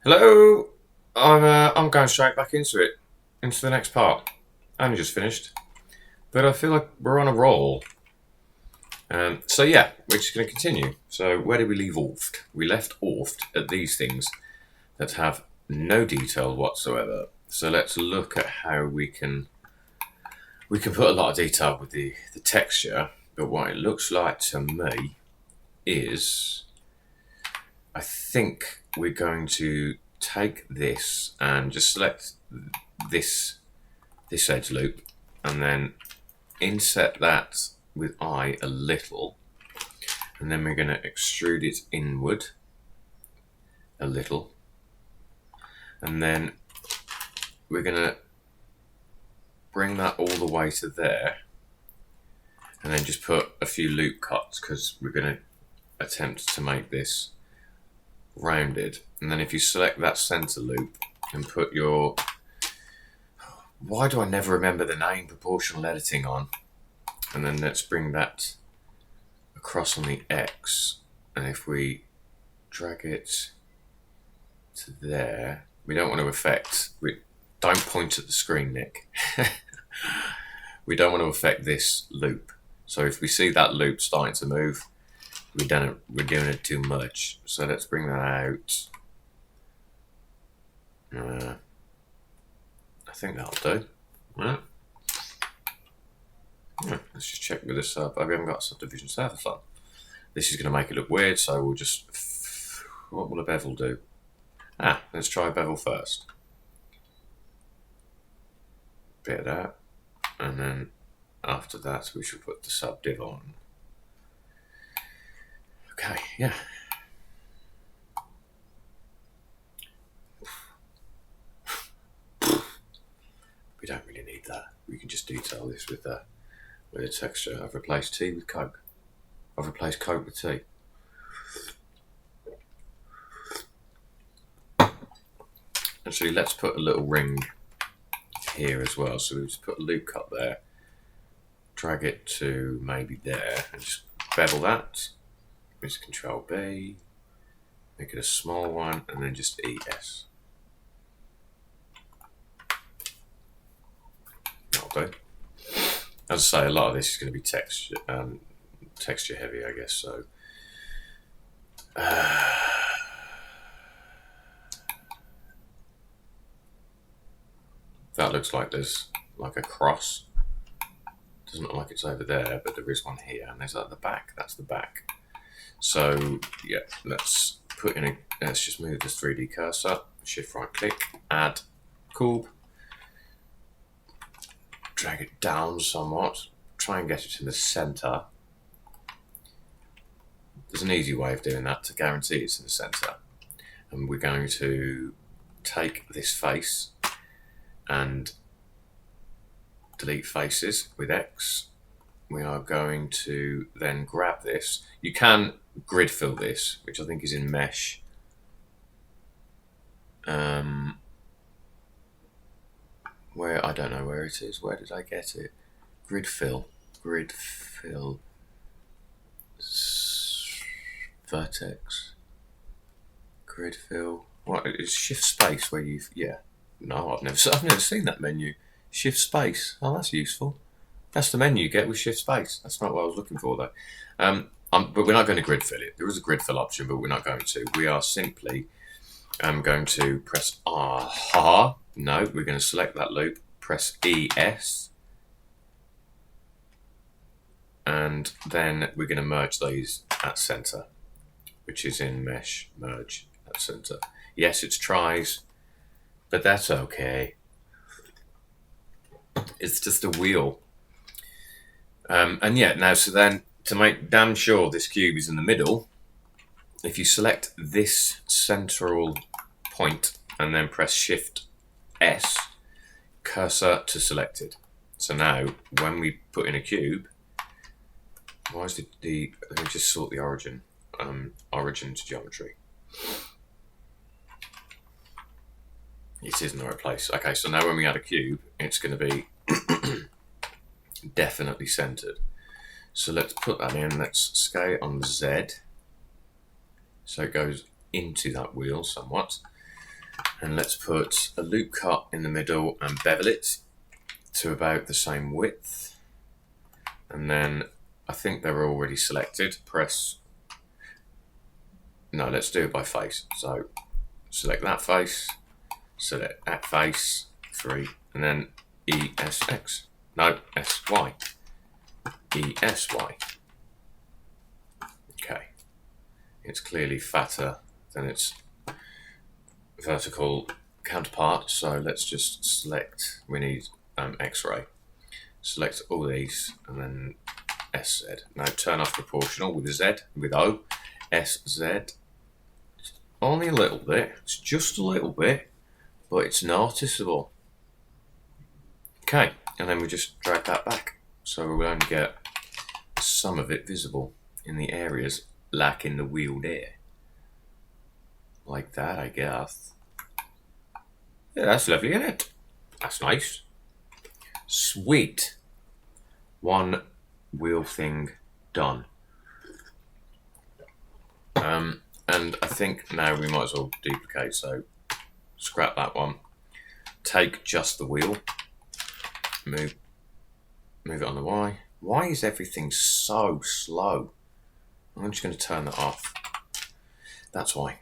Hello. I'm going straight back into it, into the next part. I only just finished, but I feel like we're on a roll. So yeah, we're just going to continue. So where did we leave off? We left off at these things that have no detail whatsoever. So let's look at how we can put a lot of detail with the texture. But what it looks like to me is, I think we're going to take this and just select this edge loop and then inset that with I a little, and then we're going to extrude it inward a little, and then we're going to bring that all the way to there, and then just put a few loop cuts because we're going to attempt to make this rounded. And then if you select that center loop and put your, why do I never remember the name, proportional editing on, and then let's bring that across on the X, and if we drag it to there, we don't want to affect, don't point at the screen, Nick. We don't want to affect this loop. So if we see that loop starting to move, we're doing it too much. So let's bring that out. I think that'll do. Right. Yeah, let's just check with this. We haven't got a subdivision surface on. This is going to make it look weird, so we'll just. What will a bevel do? Let's try a bevel first. Bit of that, and then after that, we should put the subdiv on. Okay, yeah. We don't really need that. We can just detail this with the texture. I've replaced tea with Coke. I've replaced Coke with tea. Actually, let's put a little ring here as well. So we just put a loop cut there, drag it to maybe there, and just bevel that. Just Control B, make it a small one, and then just ES. That'll do. As I say, a lot of this is going to be texture heavy, I guess. So that looks like there's like a cross. Doesn't look like it's over there, but there is one here, and there's at the back. That's the back. So yeah, let's just move this 3D cursor, shift right click, add curve, drag it down somewhat, try and get it in the center. There's an easy way of doing that to guarantee it's in the center. And we're going to take this face and delete faces with X. We are going to then grab this. You can grid fill this, which I think is in mesh. Where, I don't know where it is. Where did I get it? Grid fill, vertex, grid fill. What is shift space? Where you? Yeah. No, I've never seen that menu. Shift space. Oh, that's useful. That's the menu you get with shift space. That's not what I was looking for though. But we're not going to grid fill it. There is a grid fill option, but we're not going to. We are simply going to press R. No, we're going to select that loop, press ES, and then we're going to merge these at center, which is in mesh, merge at center. Yes, it's tries, but that's okay. It's just a wheel. And yeah, now, so then to make damn sure this cube is in the middle, if you select this central point and then press Shift S, cursor to selected. So now when we put in a cube, why is let me just sort the origin to geometry. It is in the right place. Okay, so now when we add a cube, it's going to be definitely centered. So let's put that in. Let's scale it on Z, so it goes into that wheel somewhat. And let's put a loop cut in the middle and bevel it to about the same width. And then I think they're already selected. No, let's do it by face. So select that face, select that face, 3, and then ESX. No, SY. ESY. Okay. It's clearly fatter than its vertical counterpart, so let's just select, we need X-ray. Select all these and then SZ. Now turn off proportional with Z, with O, SZ. Only a little bit, it's just a little bit, but it's noticeable. Okay, and then we just drag that back. So we'll only get some of it visible in the areas lacking the wheel there. Like that, I guess. Yeah, that's lovely, isn't it? That's nice. Sweet. One wheel thing done. And I think now we might as well duplicate, so scrap that one. Take just the wheel. Move it on the Y. Why is everything so slow? I'm just going to turn that off. That's why.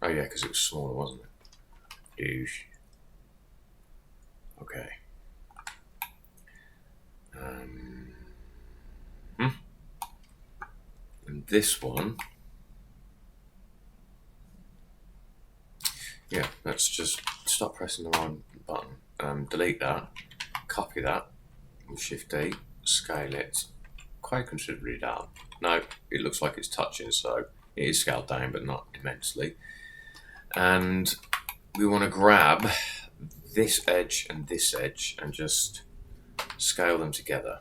Oh yeah, because it was smaller, wasn't it? Oosh. Okay. And this one, yeah, let's just stop pressing the wrong button. Delete that, copy that, with Shift D, scale it quite considerably down. No, it looks like it's touching, so it is scaled down, but not immensely. And we want to grab this edge and just scale them together.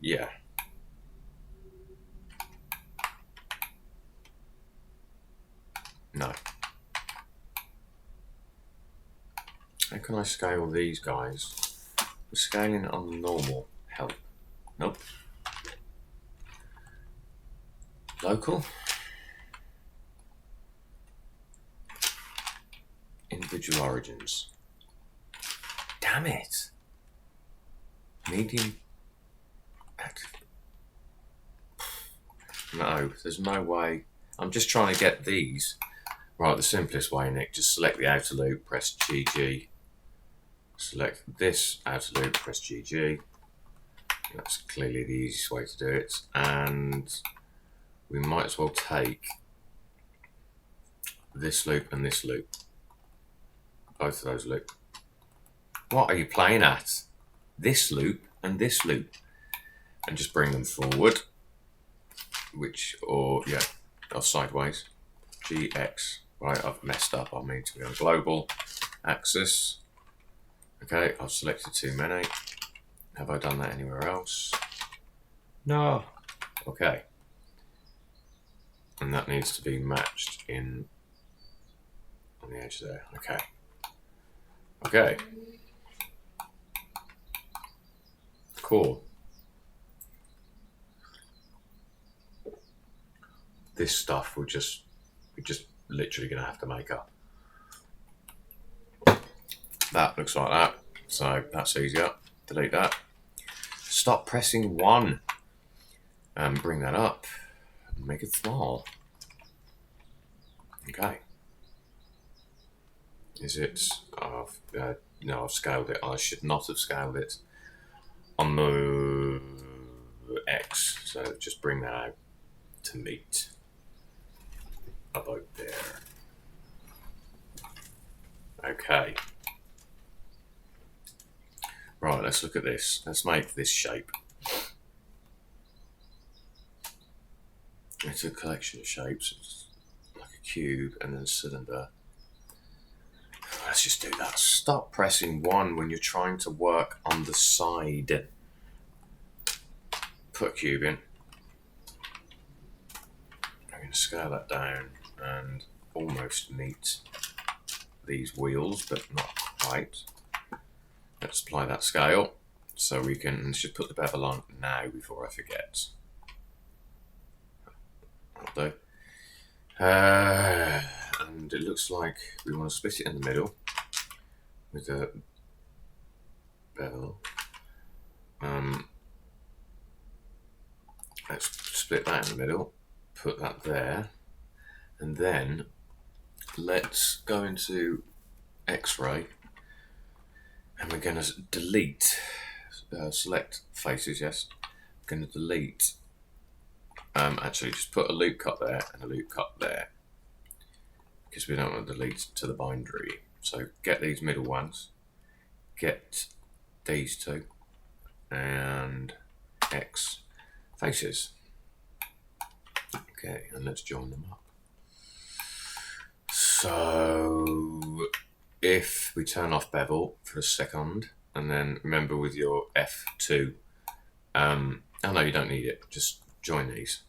Yeah. No. How can I scale these guys? We're scaling it on the normal. Help. Nope. Local. Individual origins. Damn it. Medium. Active. No, there's no way. I'm just trying to get these. Right, the simplest way, Nick. Just select the outer loop, press GG. Select this outer loop, press GG. That's clearly the easiest way to do it. And we might as well take this loop and this loop. Both of those loop. What are you playing at? This loop and this loop. And just bring them forward. Or sideways. GX. Right, I've messed up. I need to be on global axis. Okay, I've selected too many. Have I done that anywhere else? No. Okay. And that needs to be matched in on the edge there. Okay. Okay. Cool. This stuff we're just literally gonna have to make up. That looks like that. So that's easier. Delete that. Stop pressing 1. And bring that up. Make it small. Okay. Is it? No, I've scaled it. I should not have scaled it on the X. So just bring that out to meet about there. Okay. Right, let's look at this. Let's make this shape. It's a collection of shapes. It's like a cube and then a cylinder. Let's just do that. Stop pressing 1 when you're trying to work on the side. Put a cube in. I'm going to scale that down and almost meet these wheels, but not quite. Let's apply that scale so we can just put the bevel on now before I forget. though. And it looks like we want to split it in the middle with a bevel. Let's split that in the middle, put that there, and then let's go into X-ray, and we're going to delete, select faces, yes. We're going to delete, actually just put a loop cut there and a loop cut there, because we don't want to delete to the bindery. So get these middle ones, get these two, and X faces. Okay, and let's join them up. So if we turn off bevel for a second, and then remember with your F2, oh no, you don't need it, just join these.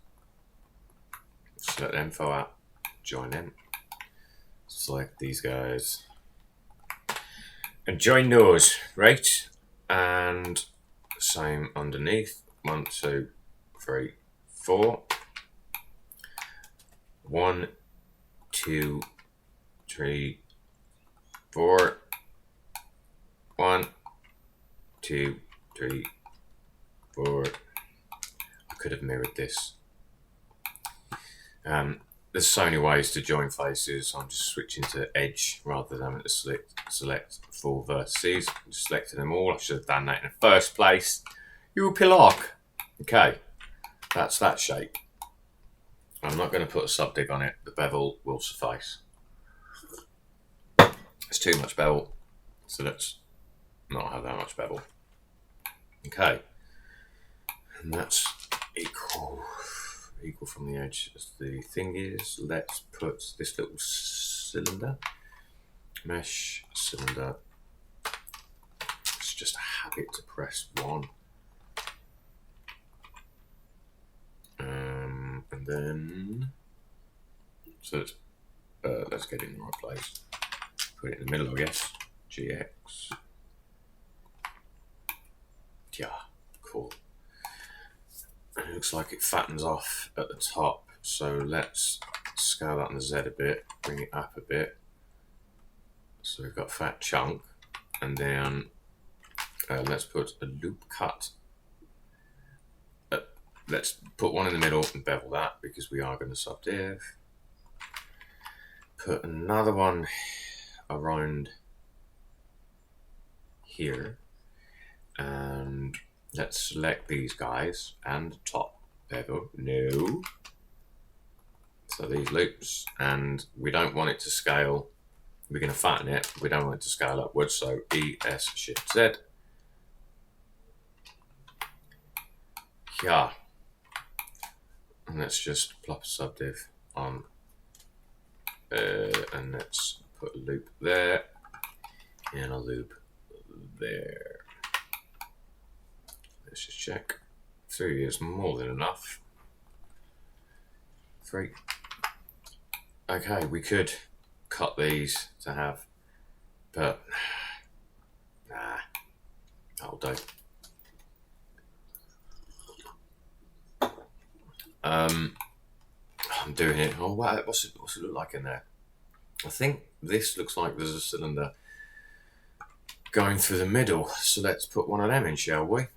Select the info out, join them. Select these guys and join those, right? And same underneath. 1, 2, 3, 4. 1, 2, 3, 4. 1, 2, 3, 4. I could have mirrored this. There's so many ways to join faces. I'm just switching to edge rather than having to select full vertices. I'm just selecting them all. I should have done that in the first place. You pillock. Okay, that's that shape. I'm not going to put a subdig on it. The bevel will suffice. It's too much bevel, so let's not have that much bevel. Okay, and that's equal from the edge as the thing is. Let's put this little cylinder, mesh cylinder. It's just a habit to press 1. And then, so let's get it in the right place. Put it in the middle, I guess. GX. Yeah, cool. And it looks like it fattens off at the top. So let's scale that on the Z a bit, bring it up a bit. So we've got fat chunk, and then let's put a loop cut. Let's put one in the middle and bevel that because we are going to subdiv. Put another one around here, and let's select these guys and top bevel. No. So these loops, and we don't want it to scale. We're going to fatten it. We don't want it to scale upwards. So ES Shift Z. Yeah. And let's just plop a subdiv on, and let's put a loop there and a loop there. Let's just check. 3 is more than enough. 3. Okay, we could cut these to have, but nah, that'll do. I'm doing it. Oh wow, what's it look like in there? I think this looks like there's a cylinder going through the middle. So let's put one of them in, shall we?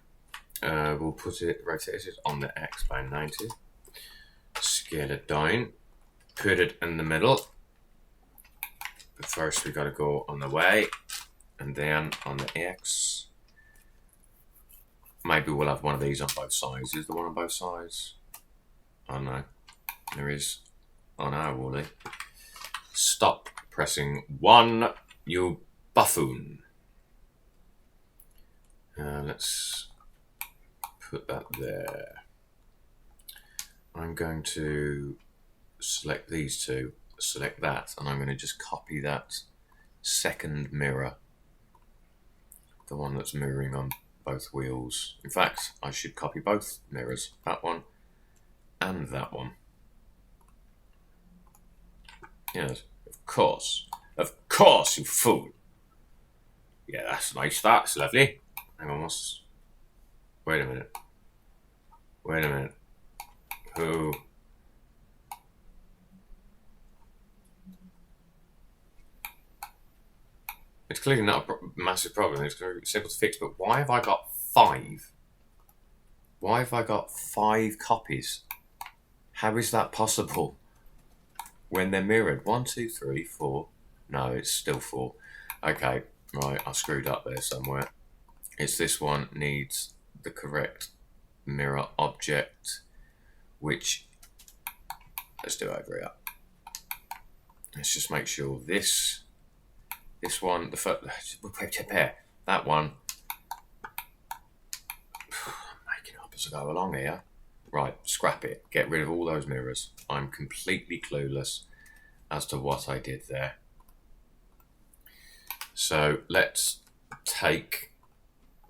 We'll put it, rotate it on the X by 90. Scale it down. Put it in the middle. But first we got to go on the Y, and then on the X. Maybe we'll have one of these on both sides. Is there one on both sides? Oh no, there is on our Wally. Stop pressing 1, you buffoon. Let's put that there. I'm going to select these two, select that, and I'm going to just copy that second mirror, the one that's mirroring on both wheels. In fact, I should copy both mirrors, that one and that one. Yes, of course, you fool. Yeah, that's nice, that's lovely. Hang on, wait a minute. Who It's clearly not a massive problem. It's going to be simple to fix. But why have I got 5? Why have I got 5 copies? How is that possible? When they're mirrored. 1, 2, 3, 4. No, it's still 4. Okay, right. I screwed up there somewhere. It's this one needs the correct mirror object, which, let's do over here. Let's just make sure this one, the first, that one, I'm making up as I go along here. Right, scrap it. Get rid of all those mirrors. I'm completely clueless as to what I did there. So let's take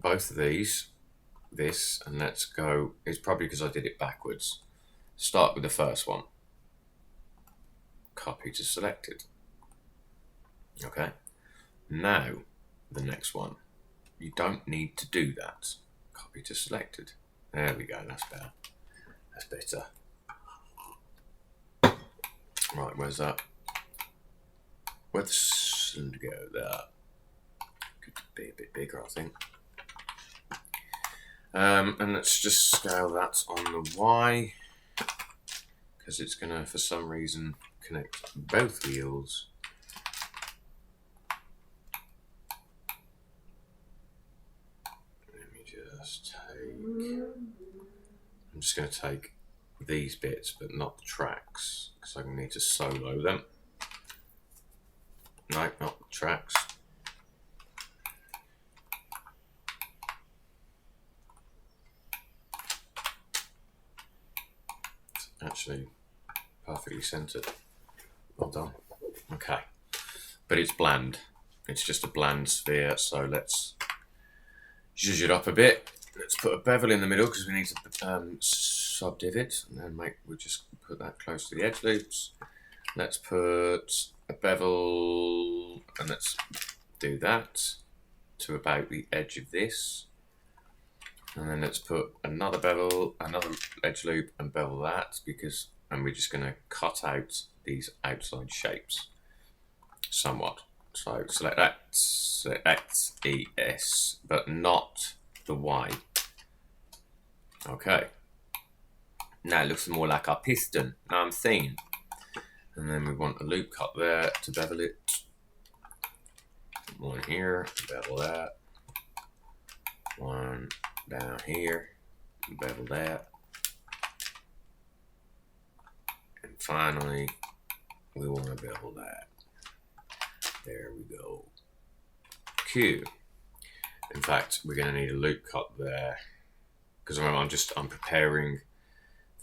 both of these, this, and let's go. It's probably because I did it backwards. Start with the first one. Copy to selected. Okay. Now, the next one. You don't need to do that. Copy to selected. There we go. That's better. That's better. Right, where's that? Where'd the cylinder go? There. Could be a bit bigger, I think. And let's just scale that on the Y, because it's going to, for some reason, connect both wheels. Let me just take... I'm just going to take these bits, but not the tracks, because I'm going to need to solo them. No, not the tracks. It's actually perfectly centered. Well done. Okay. But it's bland. It's just a bland sphere, so let's zhuzh it up a bit. Let's put a bevel in the middle because we need to subdiv it, and then we'll just put that close to the edge loops. Let's put a bevel, and let's do that to about the edge of this. And then let's put another bevel, another edge loop, and bevel that, and we're just going to cut out these outside shapes somewhat. So select X, E, S, but not the Y. Okay. Now it looks more like a piston. Now I'm seeing. And then we want a loop cut there to bevel it. One here, bevel that. One down here, bevel that. And finally, we want to bevel that. There we go. Q. In fact, we're going to need a loop cut there, because I'm preparing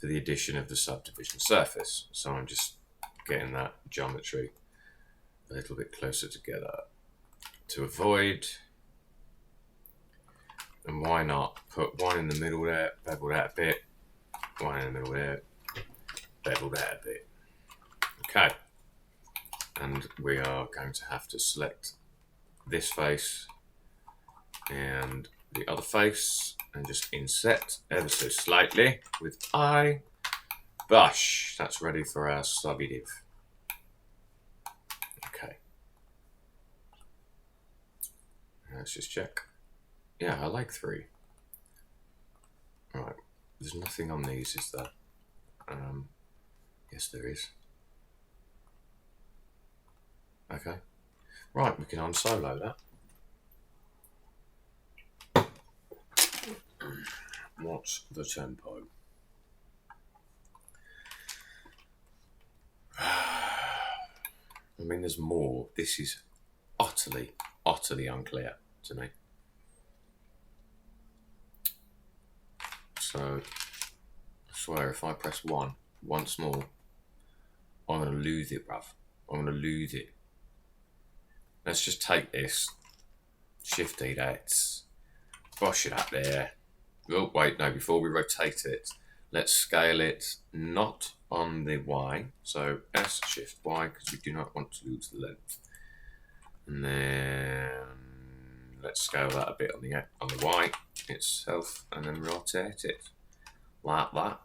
for the addition of the subdivision surface. So I'm just getting that geometry a little bit closer together to avoid. And why not put one in the middle there, bevel that a bit, one in the middle there, bevel that a bit. Okay. And we are going to have to select this face and the other face and just inset ever so slightly with I. Bush. That's ready for our subdiv. Okay. Let's just check. Yeah, I like 3. Right. There's nothing on these, is there? Yes, there is. Okay. Right, we can unsolo that. What's the tempo? I mean, there's more. This is utterly, utterly unclear to me. So, I swear, if I press 1 once more, I'm going to lose it, bruv. I'm going to lose it. Let's just take this, Shift E that, brush it up there. Oh, wait, no, before we rotate it, let's scale it not on the Y. So S, Shift Y, because we do not want to lose the length. And then let's scale that a bit on the Y itself, and then rotate it like that.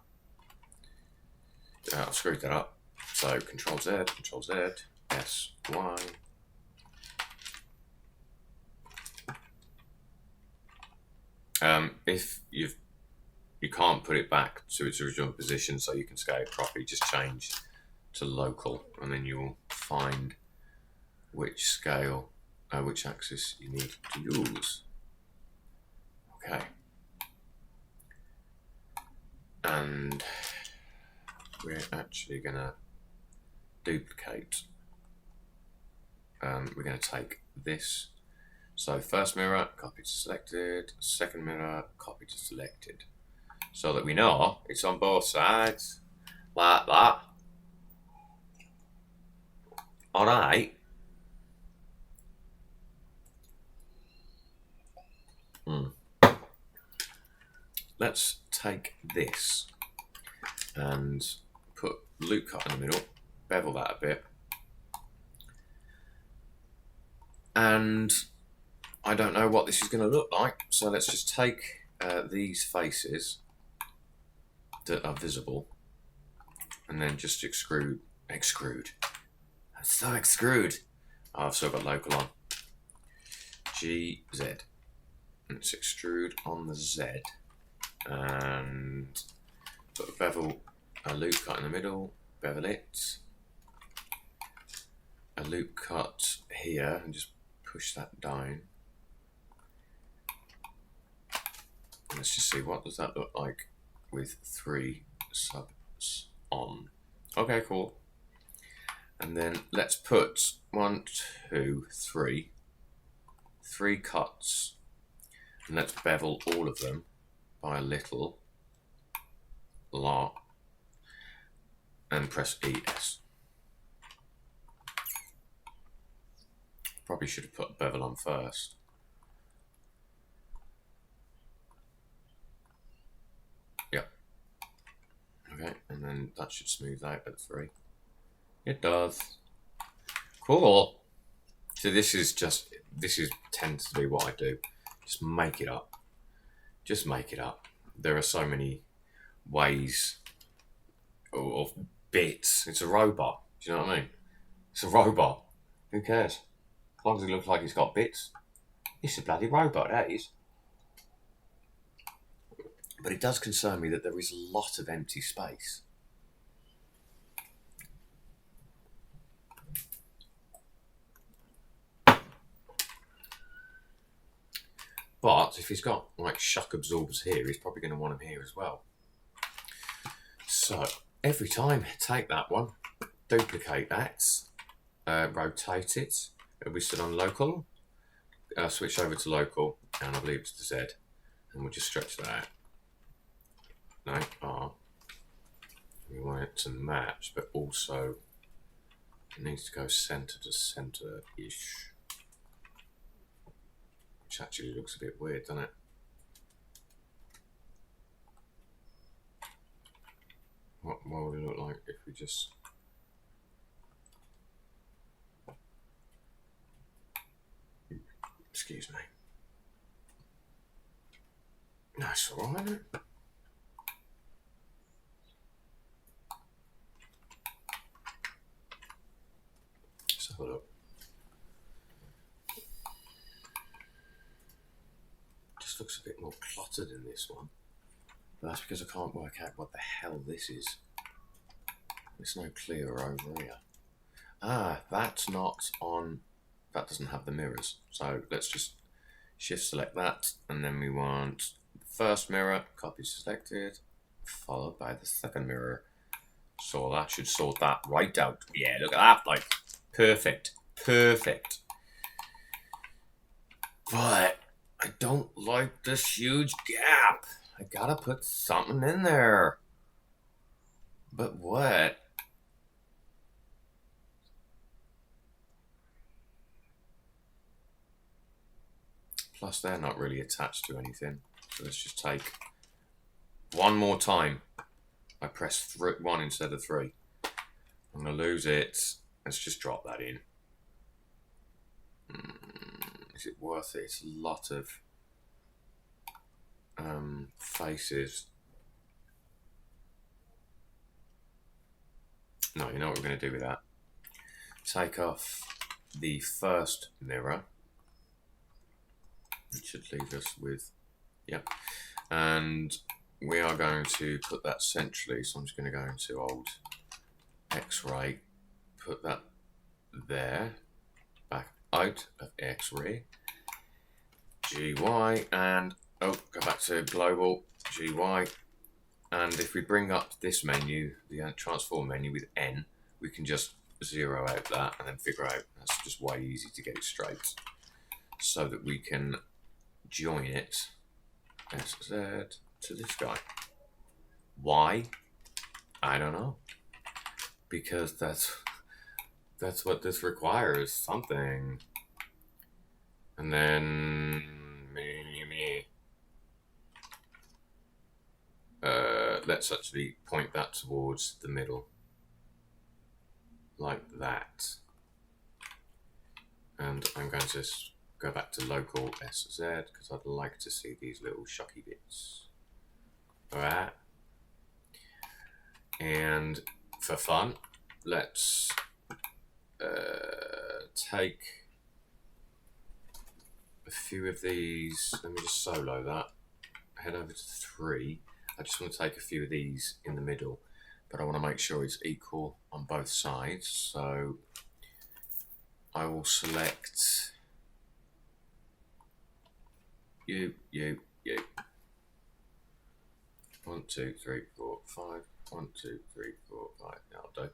I screwed that up. So Control Z, S, Y. If you can't put it back to its original position so you can scale it properly, just change to local, and then you'll find which scale, which axis you need to use. Okay. And we're actually going to duplicate. We're going to take this. So first mirror, copy to selected. Second mirror, copy to selected. So that we know it's on both sides, like that. All right. Let's take this and put loop cut in the middle, bevel that a bit. And I don't know what this is going to look like, so let's just take these faces that are visible and then just extrude. I'm so extrude. Oh, I've still got local on. GZ. Let's extrude on the Z and put a bevel, a loop cut in the middle, bevel it, a loop cut here and just push that down. And let's just see, what does that look like with 3 subs on. Okay, cool. And then let's put 1, 2, 3 cuts, and let's bevel all of them by a little lot and press ES. Probably should have put bevel on first. Yep. Okay, and then that should smooth out at 3. It does. Cool. So this tends to be what I do. Just make it up. Just make it up. There are so many ways of bits. It's a robot. Do you know what I mean? It's a robot. Who cares? As long as it looks like it's got bits. It's a bloody robot, that is. But it does concern me that there is a lot of empty space. But if he's got like shock absorbers here, he's probably going to want them here as well. So every time, take that one, duplicate that, rotate it. It'll be still on local. Switch over to local, and I believe it's the Z, and we'll just stretch that out. No, R. We want it to match, but also it needs to go center to center-ish. Which actually looks a bit weird, doesn't it? What would it look like if we just... Excuse me. That's all right, isn't it? Let's have a look. Just looks a bit more cluttered in this one. But that's because I can't work out what the hell this is. It's no clearer over here. Ah, that's not on... That doesn't have the mirrors. So let's just shift select that, and then we want the first mirror, copy selected, followed by the second mirror. So that should sort that right out. Yeah, look at that, like, perfect, perfect. But I don't like this huge gap. I gotta put something in there. But what? Plus, they're not really attached to anything. So let's just take one more time. I press 1 instead of 3. I'm going to lose it. Let's just drop that in. Is it worth it? It's a lot of faces. No, you know what we're going to do with that? Take off the first mirror. It should leave us with Yep. And we are going to put that centrally. So I'm just going to go into old X-ray, put that there, back out of X-ray, GY, and go back to global, GY. And if we bring up this menu, the transform menu with N, we can just zero out that and then figure out. That's just way easy to get it straight, so that we can join it SZ to this guy. Why? I don't know. Because that's what this requires, something. And then let's actually point that towards the middle, like that. And I'm going to go back to local SZ because I'd like to see these little shocky bits. Alright. And for fun, let's take a few of these. Let me just solo that. Head over to 3. I just want to take a few of these in the middle, but I want to make sure it's equal on both sides. So I will select you. 1, 2, 3, 4, 5. 1, 2, 3, 4, 5. That'll do.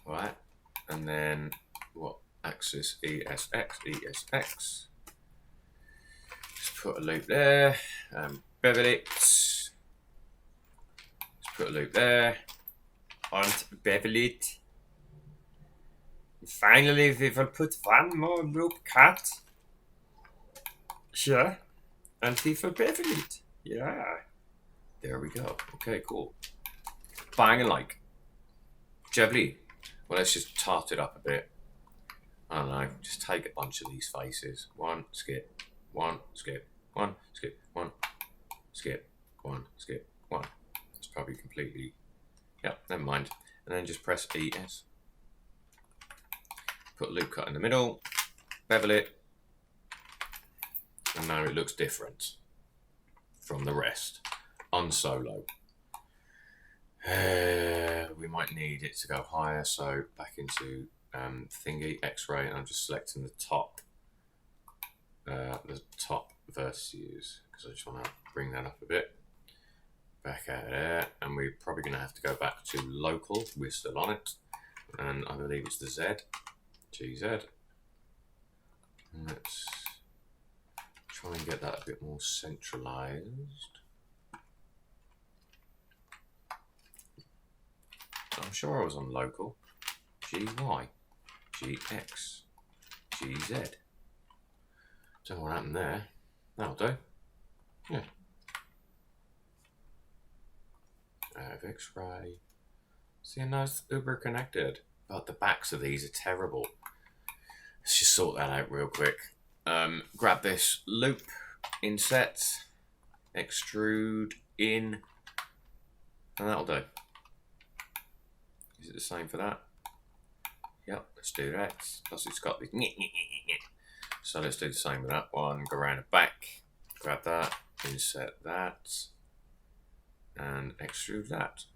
Alright. And then what? Axis ESX, ESX. Just put a loop there. Bevel it. Just put a loop there. And bevel it. Finally, we will put one more loop cut here. And we will bevel it. Yeah. There we go. Okay, cool. Bang and like. Jevly. Well, let's just tart it up a bit. I don't know. Just take a bunch of these faces. 1, skip. 1, skip. 1, skip. 1, skip. 1, skip. 1. It's probably completely... Yep, never mind. And then just press ES. Put loop cut in the middle. Bevel it. And now it looks different from the rest. On solo. We might need it to go higher, so back into thingy X-ray, and I'm just selecting the top vertices because I just want to bring that up a bit. Back out of there, and we're probably going to have to go back to local. We're still on it, and I believe it's the Z, GZ. And let's try and get that a bit more centralized. I'm sure I was on local. GY, GX, GZ. Don't know what happened there. That'll do. Yeah. I have X-ray. See, now it's uber connected, but the backs of these are terrible. Let's just sort that out real quick. Grab this loop, inset, extrude in, and that'll do. Is it the same for that? Yep, let's do that. Plus it's got this. So let's do the same with that one. Go around the back, grab that, inset that, and extrude that.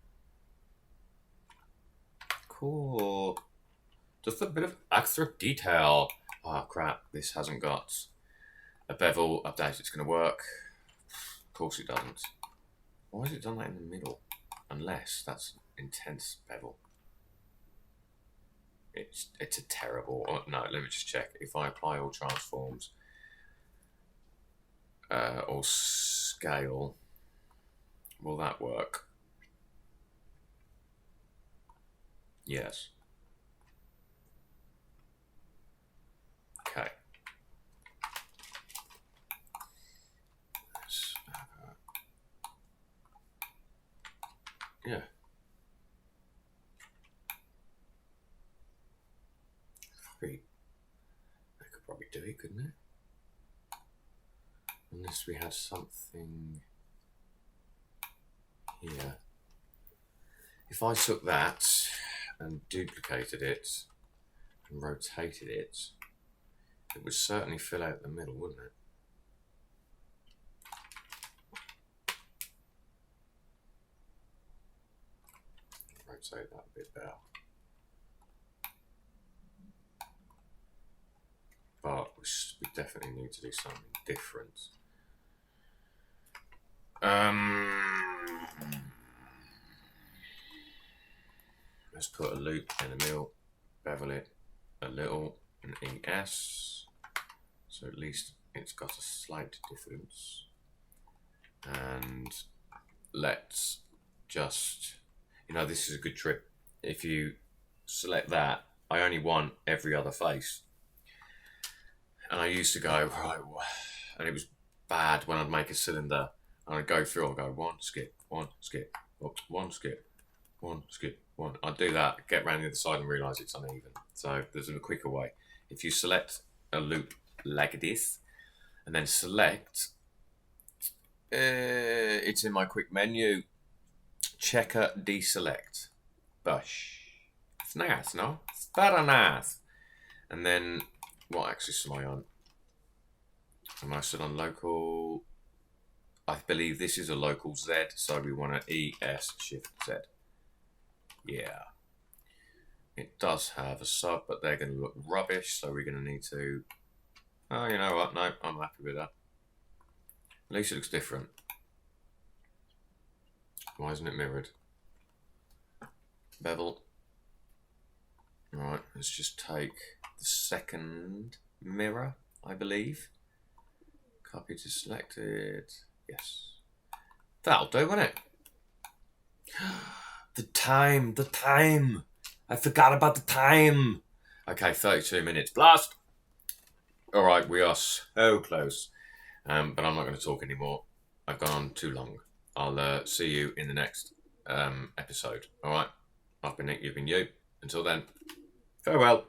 Cool. Just a bit of extra detail. Oh crap, this hasn't got a bevel. I doubt it's going to work. Of course it doesn't. Why has it done that in the middle? Unless that's intense bevel. It's a terrible... Oh, no, let me just check. If I apply all transforms or scale, will that work? Yes. Okay. Yeah. That could probably do it, couldn't it? Unless we had something here. If I took that and duplicated it and rotated it, it would certainly fill out the middle, wouldn't it? rotate that a bit better. But we definitely need to do something different. Let's put a loop in the middle, bevel it a little, an ES, so at least it's got a slight difference. And let's just, this is a good trick. If you select that, I only want every other face. And I used to go, right, and it was bad when I'd make a cylinder and I'd go through, I'd go one skip, one skip, oops, one skip, one skip, one. I'd do that, get round the other side and realise it's uneven. So there's a quicker way. If you select a loop like this and then select, it's in my quick menu, checker deselect, bush. It's nice, no? It's very nice. And then, what axis am I on? Am I still on local? I believe this is a local Z, so we want to ES Shift Z. Yeah. It does have a sub, but they're going to look rubbish, so we're going to need to... Oh, you know what? No, I'm happy with that. At least it looks different. Why isn't it mirrored? Bevel. Right, let's just take the second mirror, I believe. Copy to selected. Yes. That'll do, won't it? The time. I forgot about the time. Okay, 32 minutes. Blast! All right, we are so close. But I'm not going to talk anymore. I've gone on too long. I'll see you in the next episode. All right? I've been Nick, you've been you. Until then, farewell.